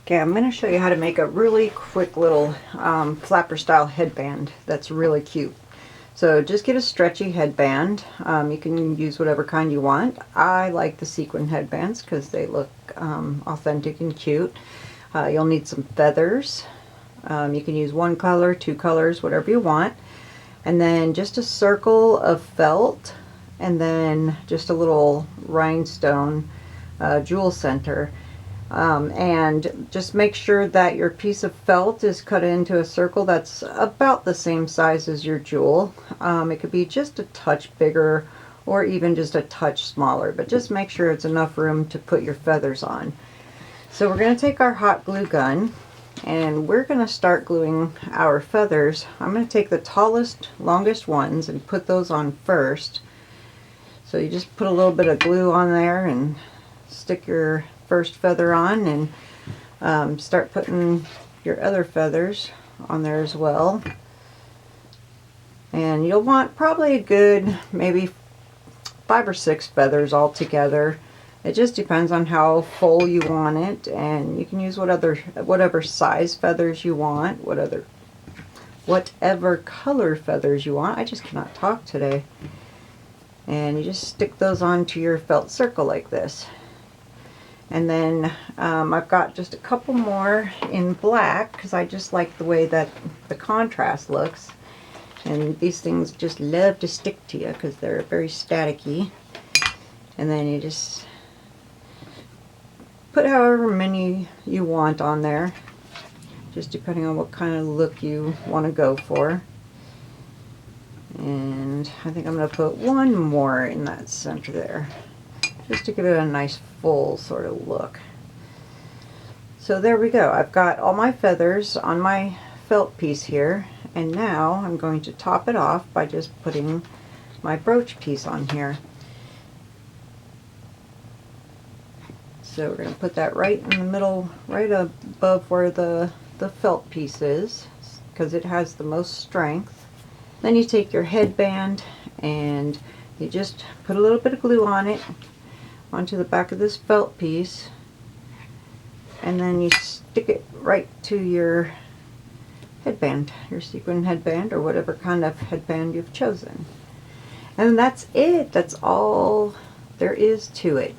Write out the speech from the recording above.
Okay, I'm going to show you how to make a really quick little flapper style headband that's really cute. So just get a stretchy headband. You can use whatever kind you want. I like the sequin headbands because they look authentic and cute. You'll need some feathers. You can use one color, two colors, whatever you want. And then just a circle of felt, and then just a little rhinestone jewel center. And just make sure that your piece of felt is cut into a circle that's about the same size as your jewel. It could be just a touch bigger or even just a touch smaller, but just make sure it's enough room to put your feathers on. So we're going to take our hot glue gun and we're going to start gluing our feathers. I'm going to take the tallest, longest ones and put those on first. So you just put a little bit of glue on there and stick your first feather on, and start putting your other feathers on there as well. And you'll want probably a good maybe 5 or 6 feathers all together. It just depends on how full you want it, and you can use whatever size feathers you want, whatever color feathers you want. I just cannot talk today. And you just stick those onto your felt circle like this. And then I've got just a couple more in black because I just like the way that the contrast looks. And these things just love to stick to you because they're very staticky. And then you just put however many you want on there, just depending on what kind of look you want to go for. And I think I'm going to put one more in that center there, just to give it a nice full sort of look. So there we go. I've got all my feathers on my felt piece here, and now I'm going to top it off by just putting my brooch piece on here. So we're going to put that right in the middle, right above where the felt piece is, because it has the most strength. Then you take your headband and you just put a little bit of glue on it, onto the back of this felt piece, and then you stick it right to your headband, your sequin headband, or whatever kind of headband you've chosen. And that's it. That's all there is to it.